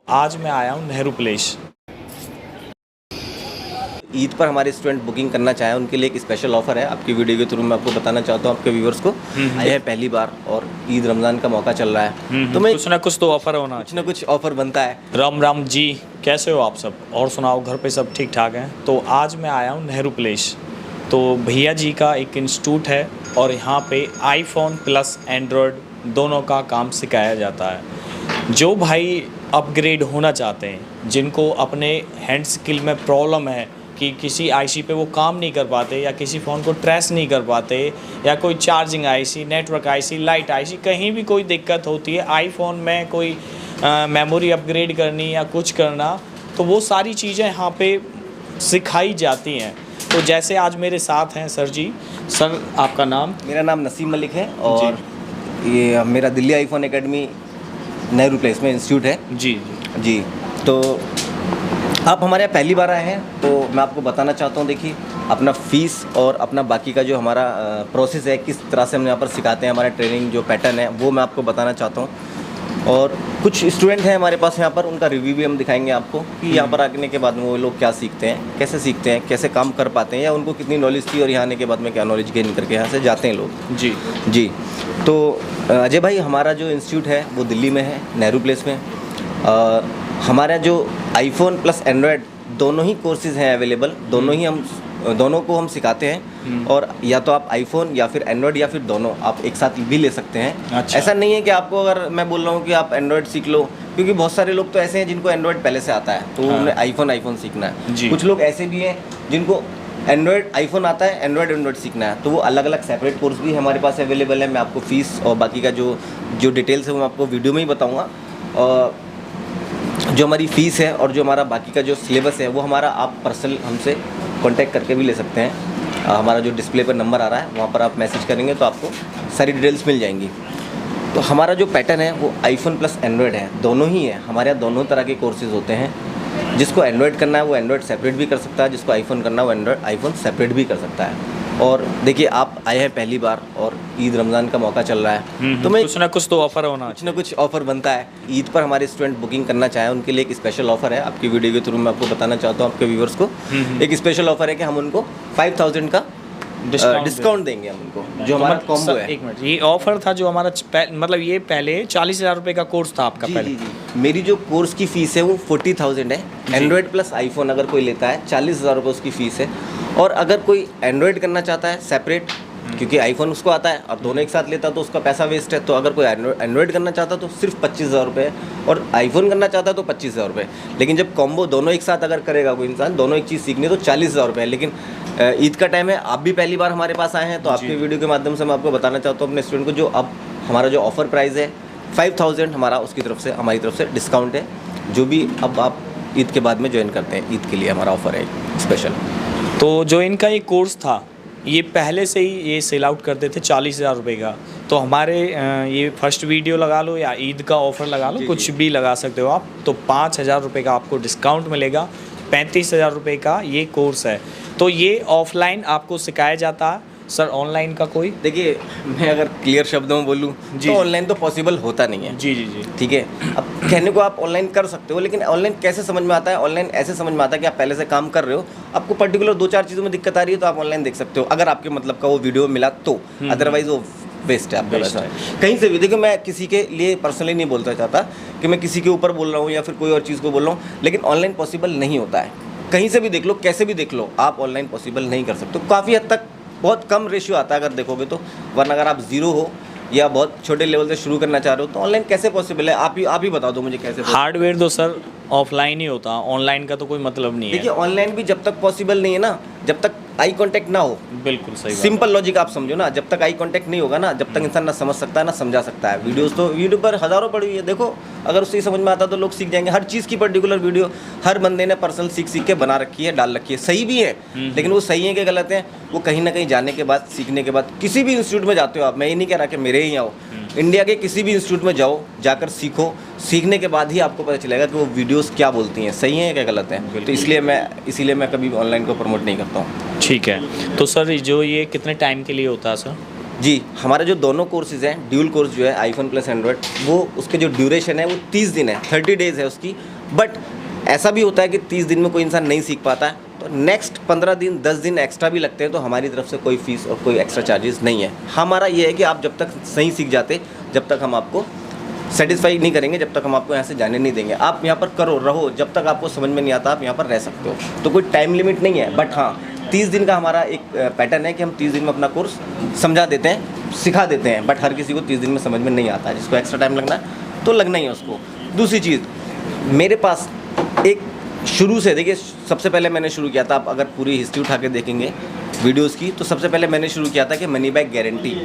आज मैं आया हूँ नेहरू प्लेस। ईद पर हमारे स्टूडेंट बुकिंग करना चाहें उनके लिए एक स्पेशल ऑफर है। आपकी वीडियो के थ्रू मैं आपको बताना चाहता हूँ आपके व्यूवर्स को आए हैं पहली बार और ईद रमज़ान का मौका चल रहा है तो मैं कुछ ना कुछ तो ऑफर होना कुछ ना कुछ ऑफर बनता है। राम राम जी, कैसे हो आप सब? और सुनाओ, घर पे सब ठीक ठाक हैं? तो आज मैं आया हूँ नेहरू प्लेस। तो भैया जी का एक इंस्टीट्यूट है और यहाँ पे आईफोन प्लस एंड्रॉयड दोनों का काम सिखाया जाता है। जो भाई अपग्रेड होना चाहते हैं, जिनको अपने हैंड स्किल में प्रॉब्लम है कि किसी आईसी पे वो काम नहीं कर पाते या किसी फ़ोन को ट्रेस नहीं कर पाते या कोई charging IC, network IC, light IC, कहीं भी कोई दिक्कत होती है, आईफोन में कोई मेमोरी अपग्रेड करनी या कुछ करना, तो वो सारी चीज़ें यहाँ पे सिखाई जाती हैं। तो जैसे आज मेरे साथ हैं सर जी। सर, आपका नाम? मेरा नाम नसीम मलिक है और ये मेरा Delhi iPhone academy Nehru place में इंस्टीट्यूट है। जी जी, तो आप हमारे यहाँ पहली बार आए हैं तो मैं आपको बताना चाहता हूँ, देखिए अपना फ़ीस और अपना बाकी का जो हमारा प्रोसेस है, किस तरह से हम यहाँ पर सिखाते हैं, हमारा ट्रेनिंग जो पैटर्न है वो मैं आपको बताना चाहता हूँ। और कुछ स्टूडेंट हैं हमारे पास यहाँ पर, उनका रिव्यू भी हम दिखाएंगे आपको कि यहाँ पर आने के बाद में वो लोग क्या सीखते हैं, कैसे सीखते हैं, कैसे काम कर पाते हैं, या उनको कितनी नॉलेज थी और यहाँ आने के बाद में क्या नॉलेज गेन करके यहाँ से जाते हैं लोग। जी जी, तो अजय भाई, हमारा जो इंस्टीट्यूट है वो दिल्ली में है, नेहरू प्लेस में। हमारा जो आईफोन प्लस एंड्रॉयड दोनों ही कोर्सेज़ हैं अवेलेबल, दोनों को हम सिखाते हैं। और या तो आप आईफोन या फिर एंड्रॉयड या फिर दोनों आप एक साथ भी ले सकते हैं। अच्छा। ऐसा नहीं है कि आपको, अगर मैं बोल रहा हूँ कि आप एंड्रॉयड सीख लो, क्योंकि बहुत सारे लोग तो ऐसे हैं जिनको एंड्रॉयड पहले से आता है तो उन्हें आईफोन सीखना है। कुछ लोग ऐसे भी हैं जिनको एंड्रॉयड आईफोन आता है, एंड्रॉयड सीखना है, तो वो अलग अलग सेपरेट कोर्स भी हमारे पास अवेलेबल है। मैं आपको फ़ीस और बाकी का जो डिटेल्स है वो मैं आपको वीडियो में ही बताऊँगा। और जो हमारी फ़ीस है और जो हमारा बाकी का जो सिलेबस है वो हमारा आप पर्सनल हमसे कांटेक्ट करके भी ले सकते हैं। हमारा जो डिस्प्ले पर नंबर आ रहा है वहाँ पर आप मैसेज करेंगे तो आपको सारी डिटेल्स मिल जाएंगी। तो हमारा जो पैटर्न है वो आईफोन प्लस एंड्रॉयड है, दोनों ही है। हमारे यहाँ दोनों तरह के कोर्सेज़ होते हैं। जिसको एंड्रॉयड करना है वो एंड्रॉयड सेपरेट भी कर सकता है, जिसको आईफोन करना है वो एंड्रॉयड आईफोन सेपरेट भी कर सकता है। और देखिए, आप आए हैं पहली बार और ईद रमज़ान का मौका चल रहा है तो मैं कुछ ना कुछ तो ऑफर होना कुछ ना कुछ ऑफर बनता है। ईद पर हमारे स्टूडेंट बुकिंग करना चाहें उनके लिए एक स्पेशल ऑफर है। आपकी वीडियो के थ्रू मैं आपको बताना चाहता हूँ आपके व्यूवर्स को एक स्पेशल ऑफर है कि हम उनको 5000 का डिस्काउंट देंगे हम उनको, जो हमारा कॉम्बो है। एक मिनट, ये ऑफर था जो हमारा मतलब ये पहले 40,000 रुपये का कोर्स था आपका? पहले जी, मेरी जो कोर्स की फ़ीस है वो 40,000 है। एंड्रॉयड प्लस आईफोन अगर कोई लेता है 40,000 रुपये उसकी फ़ीस है। और अगर कोई एंड्रॉयड करना चाहता है सेपरेट, क्योंकि आईफोन उसको आता है और दोनों एक साथ लेता तो उसका पैसा वेस्ट है, तो अगर कोई एंड्रॉयड करना चाहता तो सिर्फ 25,000 रुपये और आईफोन करना चाहता तो 25,000 रुपये। लेकिन जब कॉम्बो दोनों एक साथ अगर करेगा कोई इंसान, दोनों एक चीज़ सीखनी, तो 40,000 रुपये है। लेकिन ईद का टाइम है, आप भी पहली बार हमारे पास आए हैं तो आपके वीडियो के माध्यम से मैं आपको बताना चाहता हूँ अपने स्टूडेंट को, जो अब हमारा जो ऑफर प्राइस है 5000 हमारा, उसकी तरफ से हमारी तरफ से डिस्काउंट है। जो भी अब आप ईद के बाद में ज्वाइन करते हैं, ईद के लिए हमारा ऑफर है स्पेशल। तो जो इनका ये कोर्स था, ये पहले से ही ये सेल आउट करते थे 40,000 रुपये का। तो हमारे ये फर्स्ट वीडियो लगा लो या ईद का ऑफ़र लगा लो, कुछ भी लगा सकते हो आप, तो 5,000 रुपये का आपको डिस्काउंट मिलेगा। 35,000 रुपये का ये कोर्स है। तो ये ऑफलाइन आपको सिखाया जाता है सर, ऑनलाइन का कोई? देखिए, मैं अगर क्लियर शब्दों में बोलूँ तो ऑनलाइन तो पॉसिबल होता नहीं है। जी, ठीक है। अब कहने को आप ऑनलाइन कर सकते हो, लेकिन ऑनलाइन कैसे समझ में आता है? ऑनलाइन ऐसे समझ में आता है कि आप पहले से काम कर रहे हो, आपको पर्टिकुलर 2-4 चीज़ों में दिक्कत आ रही है तो आप ऑनलाइन देख सकते हो, अगर आपके मतलब का वो वीडियो मिला तो। अदरवाइज वो वेस्ट है आपका पैसा। कहीं से भी देखो, मैं किसी के लिए पर्सनली नहीं बोलना चाहता कि मैं किसी के ऊपर बोल रहा हूँ या फिर कोई और चीज़ को बोल रहा हूँ, लेकिन ऑनलाइन पॉसिबल नहीं होता है। कहीं से भी देख लो, कैसे भी देख लो, आप ऑनलाइन पॉसिबल नहीं कर सकते। काफ़ी हद तक बहुत कम रेशियो आता है अगर देखोगे तो, वरना अगर आप ज़ीरो हो या बहुत छोटे लेवल से शुरू करना चाह रहे हो तो ऑनलाइन कैसे पॉसिबल है? आप ही बता दो मुझे कैसे। हार्डवेयर तो सर ऑफलाइन ही होता, ऑनलाइन का तो कोई मतलब नहीं है। देखिए, ऑनलाइन भी जब तक पॉसिबल नहीं है ना, जब तक आई कांटेक्ट ना हो। बिल्कुल सही, सिंपल लॉजिक आप समझो ना, जब तक आई कांटेक्ट नहीं होगा ना, जब तक इंसान ना समझ सकता है ना समझा सकता है। वीडियोस तो यूट्यूब पर हज़ारों पड़ी हुई है, देखो, अगर उससे समझ में आता तो लोग सीख जाएंगे। हर चीज़ की पर्टिकुलर वीडियो हर बंदे ने पर्सनल सीख के बना रखी है, डाल रखी है। सही भी है, लेकिन वो सही है कि गलत है, वो कहीं ना कहीं जाने के बाद, सीखने के बाद, किसी भी इंस्टीट्यूट में जाते हो आप, मैं ये नहीं कह रहा कि मेरे ही आओ, इंडिया के किसी भी इंस्टीट्यूट में जाओ, जाकर सीखो। सीखने के बाद ही आपको पता चलेगा कि वो वीडियोस क्या बोलती हैं, सही हैं या गलत हैं। तो इसीलिए मैं कभी ऑनलाइन को प्रमोट नहीं करता हूँ। ठीक है। तो सर, जो ये कितने टाइम के लिए होता है सर? जी, हमारे जो दोनों कोर्सेज़ हैं, ड्यूल कोर्स जो है आईफोन प्लस एंड्रॉयड, वो उसके जो ड्यूरेशन है वो 30 दिन है, 30 डेज़ है उसकी। बट ऐसा भी होता है कि 30 दिन में कोई इंसान नहीं सीख पाता है, तो नेक्स्ट 15 दिन 10 दिन एक्स्ट्रा भी लगते हैं, तो हमारी तरफ से कोई फ़ीस और कोई एक्स्ट्रा चार्जेस नहीं है। हमारा ये है कि आप जब तक सही सीख जाते, जब तक हम आपको सेटिस्फाई नहीं करेंगे, जब तक हम आपको यहाँ से जाने नहीं देंगे। आप यहाँ पर करो, रहो, जब तक आपको समझ में नहीं आता आप यहाँ पर रह सकते हो। तो कोई टाइम लिमिट नहीं है, बट हाँ 30 दिन का हमारा एक पैटर्न है कि हम 30 दिन में अपना कोर्स समझा देते हैं, सिखा देते हैं। बट हर किसी को 30 दिन में समझ में नहीं आता है, जिसको एक्स्ट्रा टाइम लगना है तो लगना ही है उसको। दूसरी चीज़, मेरे पास एक शुरू से, देखिए सबसे पहले मैंने शुरू किया था, आप अगर पूरी हिस्ट्री उठा के देखेंगे वीडियोस की, तो सबसे पहले मैंने शुरू किया था कि मनी बैक गारंटी,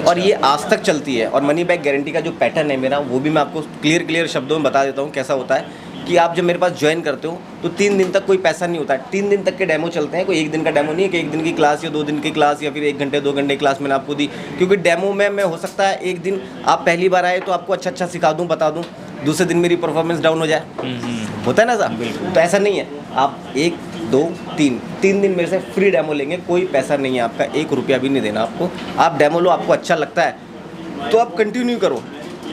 और ये आज तक चलती है। और मनी बैक गारंटी का जो पैटर्न है मेरा, वो भी मैं आपको क्लियर शब्दों में बता देता हूँ कैसा होता है। कि आप जब मेरे पास ज्वाइन करते हो तो 3 दिन तक कोई पैसा नहीं होता है। 3 दिन तक के डेमो चलते हैं, कोई 1 दिन का डेमो नहीं है कि 1 दिन की क्लास या 2 दिन की क्लास या फिर 1 घंटे 2 घंटे की क्लास मैंने आपको दी। क्योंकि डेमो में मैं हो सकता है 1 दिन आप पहली बार आए तो आपको अच्छा सिखा दूँ, बता दूँ, दूसरे दिन मेरी परफॉर्मेंस डाउन हो जाए, होता है ना सर। तो ऐसा नहीं है, आप 1 2 3 दिन मेरे से फ्री डेमो लेंगे, कोई पैसा नहीं है आपका, 1 रुपया भी नहीं देना आपको। आप डेमो लो, आपको अच्छा लगता है तो आप कंटिन्यू करो,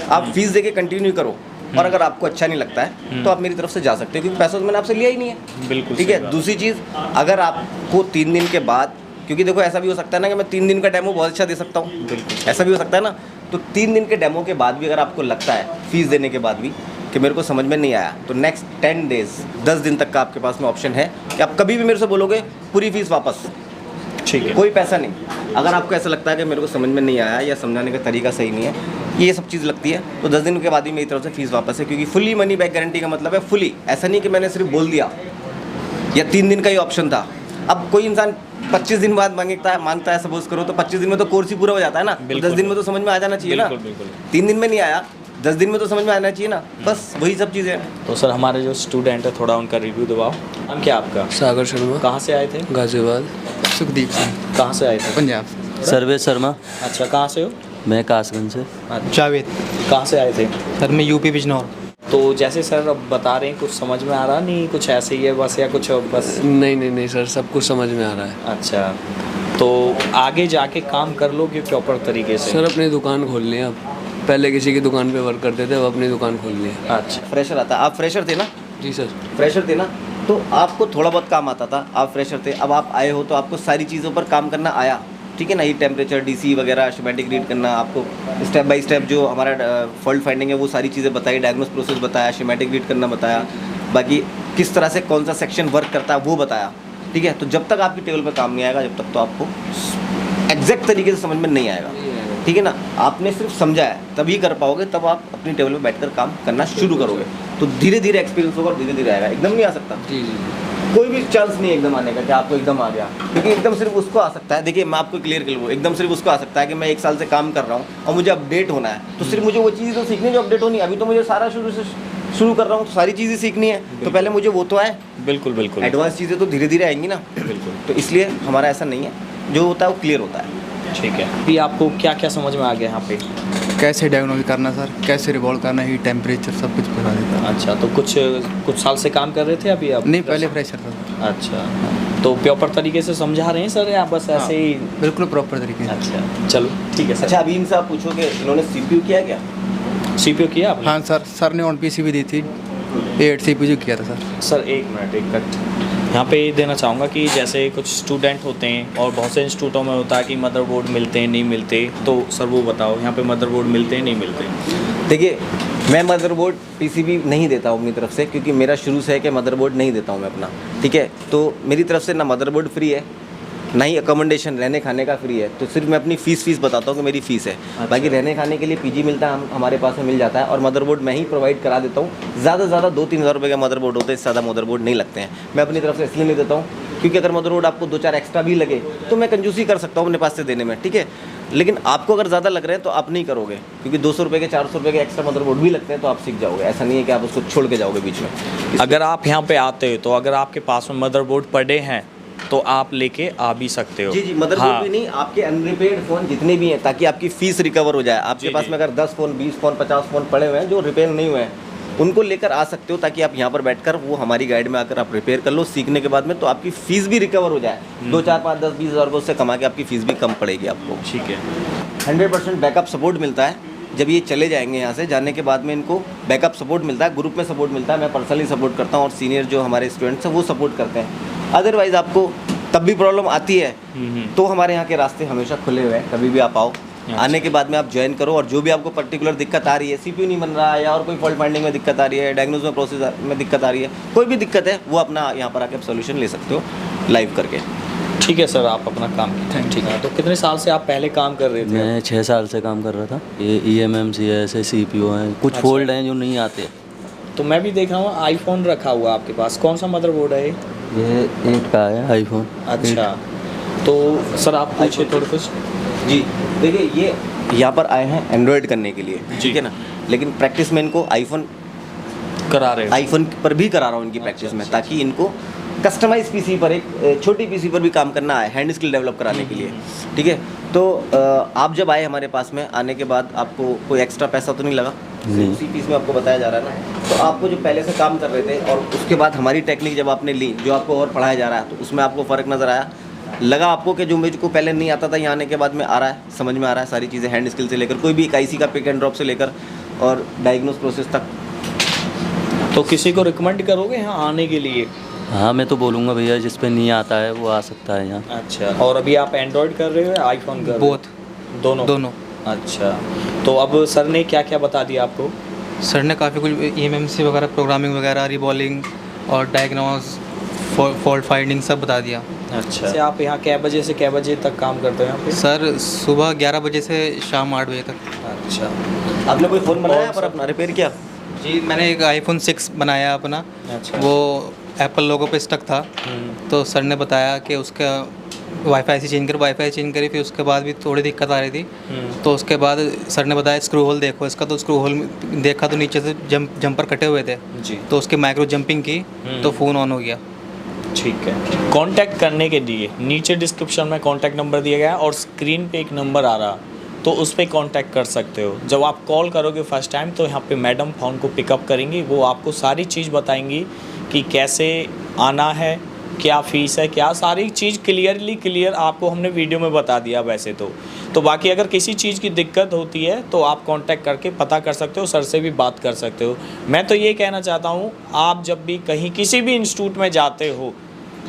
आप फीस देके कंटिन्यू करो। और अगर आपको अच्छा नहीं लगता है तो आप मेरी तरफ से जा सकते हो, क्योंकि पैसा तो मैंने आपसे लिया ही नहीं है। बिल्कुल ठीक है। दूसरी चीज़, अगर आपको 3 दिन के बाद, क्योंकि देखो ऐसा भी हो सकता है ना कि मैं 3 दिन का डेमो बहुत अच्छा दे सकता हूँ, ऐसा भी हो सकता है ना। तो 3 दिन के डेमो के बाद भी अगर आपको लगता है, फीस देने के बाद भी, कि मेरे को समझ में नहीं आया, तो नेक्स्ट 10 डेज़ 10 दिन तक का आपके पास में ऑप्शन है कि आप कभी भी मेरे से बोलोगे पूरी फीस वापस, ठीक है, कोई पैसा नहीं। अगर आपको ऐसा लगता है कि मेरे को समझ में नहीं आया या समझाने का तरीका सही नहीं है, ये सब चीज़ लगती है, तो 10 दिन के बाद ही मेरी तरफ से फीस वापस है। क्योंकि फुली मनी बैक गारंटी का मतलब है फुली, ऐसा नहीं कि मैंने सिर्फ बोल दिया या 3 दिन का ही ऑप्शन था। अब कोई इंसान 25 दिन बाद मांगता है सपोज करो, तो 25 दिन में तो कोर्स ही पूरा हो जाता है ना। 10 दिन में तो समझ में आ जाना चाहिए ना। 3 दिन में नहीं आया, 10 दिन में तो समझ में आना चाहिए ना। बस वही सब चीज़ें। तो सर हमारे जो स्टूडेंट है थोड़ा उनका रिव्यू दबाओ। हम क्या आपका? सागर शर्मा। कहाँ से आए थे? गाजियाबाद। सुखदीप सिंह, कहाँ से आए थे? पंजाब। सर्वे शर्मा। अच्छा, कहाँ से हो? मैं कासगंज से। जावेद, कहाँ से आए थे? सर मैं यूपी बिजनौर। तो जैसे सर अब बता रहे हैं, कुछ समझ में आ रहा नहीं, कुछ ऐसे ही है बस, या कुछ बस? नहीं सर, सब कुछ समझ में आ रहा है। अच्छा, तो आगे जाके काम कर लोगे प्रॉपर तरीके से? सर अपनी दुकान खोल ली अब, पहले किसी की दुकान पे वर्क करते थे, अब अपनी दुकान खोल ली है। अच्छा, फ्रेशर आता है, आप फ्रेशर थे ना? जी सर। फ्रेशर थे ना, तो आपको थोड़ा बहुत काम आता था, आप फ्रेशर थे। अब आप आए हो तो आपको सारी चीज़ों पर काम करना आया, ठीक है ना। हीट टेम्परेचर, डीसी वगैरह, शिमेटिक रीड करना, आपको स्टेप बाय स्टेप जो हमारा फॉल्ट फाइंडिंग है वो सारी चीज़ें बताई, डायग्नोस प्रोसेस बताया, शिमेटिक रीड करना बताया, बाकी किस तरह से कौन सा सेक्शन वर्क करता है वो बताया, ठीक है। तो जब तक आपकी टेबल पर काम नहीं आएगा, जब तक तो आपको एग्जैक्ट तरीके से समझ में नहीं आएगा, ठीक है ना। आपने सिर्फ समझा है तभी कर पाओगे, तब आप अपनी टेबल पर बैठकर काम करना शुरू करोगे, तो धीरे धीरे एक्सपीरियंस होगा और धीरे धीरे आएगा। एकदम नहीं आ सकता, जी। कोई भी चांस नहीं है एकदम आने का कि आपको एकदम आ गया, क्योंकि एकदम सिर्फ उसको आ सकता है। देखिए मैं आपको क्लियर कर लूँ, एकदम सिर्फ उसको आ सकता है कि मैं 1 साल से काम कर रहा हूँ और मुझे अपडेट होना है, तो सिर्फ मुझे वो चीज़ तो सीखनी है जो अपडेट होनी है। अभी तो मुझे सारा शुरू कर रहा हूँ, तो सारी चीज़ें सीखनी है, तो पहले मुझे वो तो आए। बिल्कुल बिल्कुल। एडवांस चीज़ें तो धीरे धीरे आएंगी ना। बिल्कुल। तो इसलिए हमारा ऐसा नहीं है, जो होता है वो क्लियर होता है। ठीक है, अभी आपको क्या क्या समझ में आ गया यहाँ पे? कैसे डायग्नोज करना सर, कैसे रिवॉल्व करना, हीट टेम्परेचर सब कुछ बता देता। अच्छा, तो कुछ साल से काम कर रहे थे अभी आप? नहीं, पहले फ्रेशर था। अच्छा, तो प्रॉपर तरीके से समझा रहे हैं सर या बस ऐसे ही? बिल्कुल प्रॉपर तरीके से। अच्छा चलो ठीक है सर। अच्छा, अभी इनसे आप पूछोगे इन्होंने CPU किया क्या? CPU किया आपने? हाँ सर ने ऑन PC भी दी थी, 8 CPU किया था सर। सर 1 मिनट, एक कट यहाँ पे देना चाहूँगा कि जैसे कुछ स्टूडेंट होते हैं और बहुत से इंस्टीट्यूटों में होता है कि मदरबोर्ड मिलते हैं नहीं मिलते, तो सर वो बताओ यहाँ पे मदरबोर्ड मिलते हैं नहीं मिलते? देखिए मैं मदरबोर्ड PCB नहीं देता हूँ अपनी तरफ से, क्योंकि मेरा शुरू से है कि मदरबोर्ड नहीं देता हूँ मैं अपना, ठीक है। तो मेरी तरफ से ना मदरबोर्ड फ्री है, ना ही अकोमोडेशन रहने खाने का फ्री है। तो सिर्फ मैं अपनी फ़ीस बताता हूँ कि मेरी फ़ीस है। अच्छा। बाकी रहने खाने के लिए PG मिलता है, हमारे पास में मिल जाता है, और मदरबोर्ड मैं ही प्रोवाइड करा देता हूँ। ज़्यादा से ज़्यादा 2-3 हज़ार रुपये का मदरबोर्ड होता है, इससे ज़्यादा मदरबोर्ड नहीं लगते हैं। मैं अपनी तरफ से इसलिए नहीं देता हूँ क्योंकि अगर मदरबोर्ड आपको 2-4 एक्स्ट्रा भी लगे तो मैं कंजूसी कर सकता हूँ अपने पास से देने में, ठीक है। लेकिन आपको अगर ज़्यादा लग रहे हैं तो आप नहीं करोगे, क्योंकि 200 रुपये के 400 रुपये के एक्स्ट्रा मदरबोर्ड भी लगते हैं, तो आप सीख जाओगे। ऐसा नहीं है कि आप उसको छोड़ के जाओगे बीच में। अगर आप यहाँ पे आते हो तो अगर आपके पास में मदरबोर्ड पड़े हैं तो आप लेके आ भी सकते हो। जी मदरबोर्ड भी नहीं, आपके अनरिपेयर्ड फ़ोन जितने भी हैं, ताकि आपकी फ़ीस रिकवर हो जाए। आपके पास में अगर 10 फ़ोन, 20 फ़ोन, 50 फ़ोन पड़े हुए हैं जो रिपेयर नहीं हुए हैं, उनको लेकर आ सकते हो, ताकि आप यहाँ पर बैठकर वो हमारी गाइड में आकर आप रिपेयर कर लो। सीखने के बाद में तो आपकी फ़ीस भी रिकवर हो जाए, 2, 4, 5, 10, 20 हज़ार को उससे कमा के आपकी फ़ीस भी कम पड़ेगी आपको। ठीक है। 100% बैकअप सपोर्ट मिलता है। जब ये चले जाएंगे यहाँ से, जाने के बाद में इनको बैकअप सपोर्ट मिलता है, ग्रुप में सपोर्ट मिलता है, मैं पर्सनली सपोर्ट करता हूँ और सीनियर जो हमारे स्टूडेंट्स हैं वो सपोर्ट करते हैं। अदरवाइज़ आपको तब भी प्रॉब्लम आती है तो हमारे यहाँ के रास्ते हमेशा खुले हुए हैं, कभी भी आप आओ। आने के बाद में आप ज्वाइन करो, और जो भी आपको पर्टिकुलर दिक्कत आ रही है, CPU नहीं बन रहा है या और कोई फॉल्ट फाइंडिंग में दिक्कत आ रही है, डायग्नोज में प्रोसेस में दिक्कत आ रही है, कोई भी दिक्कत है वो अपना यहाँ पर आके आप सोल्यूशन ले सकते हो लाइव करके। ठीक है सर, आप अपना काम कीजिए। ठीक है। तो कितने साल से आप पहले काम कर रहे थे? मैं 6 साल से काम कर रहा था। ये EMMC CPU हैं, कुछ अच्छा। फोल्ड हैं जो नहीं आते। तो मैं भी देख रहा हूँ आईफोन रखा हुआ आपके पास, कौन सा मदरबोर्ड है ये 8 का है आईफोन। अच्छा, तो सर आप पूछिए थोड़ा कुछ। जी देखिए, ये यहाँ पर आए हैं एंड्रॉयड करने के लिए, ठीक है ना, लेकिन प्रैक्टिस में इनको करा रहे हो? आईफोन पर भी करा रहा हूँ इनकी प्रैक्टिस में, ताकि इनको कस्टमाइज पीसी पर, एक छोटी पीसी पर भी काम करना है, हैंड स्किल डेवलप कराने के लिए, ठीक है। तो आप जब आए हमारे पास में, आने के बाद आपको कोई एक्स्ट्रा पैसा तो नहीं लगा? नहीं। उसी फीस में आपको बताया जा रहा है ना। तो आपको जो पहले से काम कर रहे थे और उसके बाद हमारी टेक्निक जब आपने ली, जो आपको और पढ़ाया जा रहा है, तो उसमें आपको फ़र्क नज़र आया? लगा आपको कि जो मुझको पहले नहीं आता था यहाँ आने के बाद में आ रहा है, समझ में आ रहा है सारी चीज़ें, हैंड स्किल से लेकर कोई भी एक IC का पिक एंड ड्रॉप से लेकर और डायग्नोस प्रोसेस तक? तो किसी को रिकमेंड करोगे यहाँ आने के लिए? हाँ, मैं तो बोलूँगा भैया, जिस पे नहीं आता है वो आ सकता है यहाँ। अच्छा, और अभी आप एंड्रॉयड कर रहे हो या आईफोन कर रहे हो? बोथ, दोनों? दोनों। अच्छा, तो अब सर ने क्या क्या बता दिया आपको? सर ने काफ़ी कुछ EMMC वगैरह, प्रोग्रामिंग वगैरह, रिबॉलिंग और डायग्नोस, फॉल्ट फाइंडिंग सब बता दिया। अच्छा, से आप यहाँ कै बजे से कै बजे तक काम करते हो यहाँ पे? सर सुबह 11 बजे से शाम 8 बजे तक। अच्छा, आपने कोई फ़ोन बनाया पर अपना रिपेयर किया? जी, मैंने एक iPhone 6 बनाया अपना। अच्छा। वो एप्पल लोगो पे स्टक था, तो सर ने बताया कि उसका वाईफाई चेंज करी, फिर उसके बाद भी थोड़ी दिक्कत आ रही थी, तो उसके बाद सर ने बताया स्क्रू होल देखो इसका, तो स्क्रू होल देखा तो नीचे से जंपर कटे हुए थे जी, तो उसके माइक्रो जंपिंग की तो फ़ोन ऑन हो गया। ठीक है। कांटेक्ट करने के लिए नीचे डिस्क्रिप्शन में कांटेक्ट नंबर दिया गया है और स्क्रीन पे एक नंबर आ रहा, तो उस पर कांटेक्ट कर सकते हो। जब आप कॉल करोगे फर्स्ट टाइम, तो यहाँ पे मैडम फ़ोन को पिकअप करेंगी, वो आपको सारी चीज़ बताएंगी कि कैसे आना है, क्या फ़ीस है, क्या सारी चीज़ क्लियर आपको हमने वीडियो में बता दिया वैसे तो बाकी अगर किसी चीज़ की दिक्कत होती है तो आप कांटेक्ट करके पता कर सकते हो, सर से भी बात कर सकते हो। मैं तो ये कहना चाहता हूँ, आप जब भी कहीं किसी भी इंस्टीट्यूट में जाते हो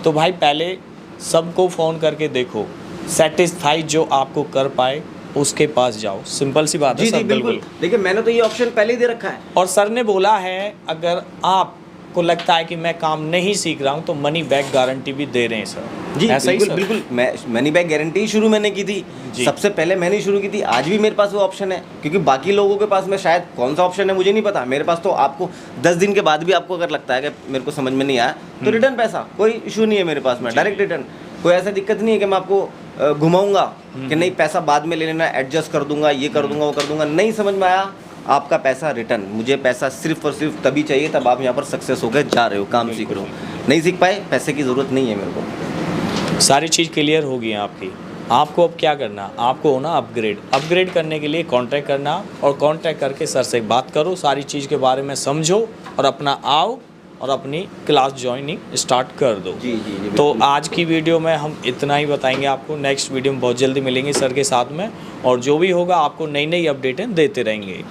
तो भाई पहले सबको फ़ोन करके देखो, सेटिस्फाई जो आपको कर पाए उसके पास जाओ, सिंपल सी बात है। जी जी बिल्कुल। देखिए, मैंने तो ये ऑप्शन पहले ही दे रखा है। और सर ने बोला है अगर आपको लगता है कि मैं काम नहीं सीख रहा हूँ तो मनी बैक गारंटी भी दे रहे हैं सर। जी ऐसा ही बिल्कुल सर? बिल्कुल, मनी बैक गारंटी ही शुरू मैंने की थी, सबसे पहले मैंने ही शुरू की थी। आज भी मेरे पास वो ऑप्शन है, क्योंकि बाकी लोगों के पास में शायद कौन सा ऑप्शन है मुझे नहीं पता, मेरे पास तो आपको 10 दिन के बाद भी आपको अगर लगता है कि मेरे को समझ में नहीं आया तो रिटर्न पैसा, कोई इशू नहीं है मेरे पास में, डायरेक्ट रिटर्न। कोई ऐसा दिक्कत नहीं है कि मैं आपको घुमाऊंगा कि नहीं पैसा बाद में ले लेना, एडजस्ट कर दूंगा, ये कर दूंगा, वो कर दूंगा। नहीं समझ में आया, आपका पैसा रिटर्न। मुझे पैसा सिर्फ और सिर्फ तभी चाहिए तब आप यहाँ पर सक्सेस होकर जा रहे हो, काम सीख रहे हो। नहीं सीख पाए, पैसे की ज़रूरत नहीं है मेरे को। सारी चीज़ क्लियर हो गई है आपकी। आपको अब क्या करना, आपको होना अपग्रेड करने के लिए कांटेक्ट करना, और कांटेक्ट करके सर से बात करो, सारी चीज़ के बारे में समझो और अपना आओ और अपनी क्लास ज्वाइनिंग स्टार्ट कर दो। जी जी जी तो आज की वीडियो में हम इतना ही बताएंगे आपको। नेक्स्ट वीडियो में बहुत जल्दी मिलेंगे सर के साथ में, और जो भी होगा आपको नई अपडेटें देते रहेंगे।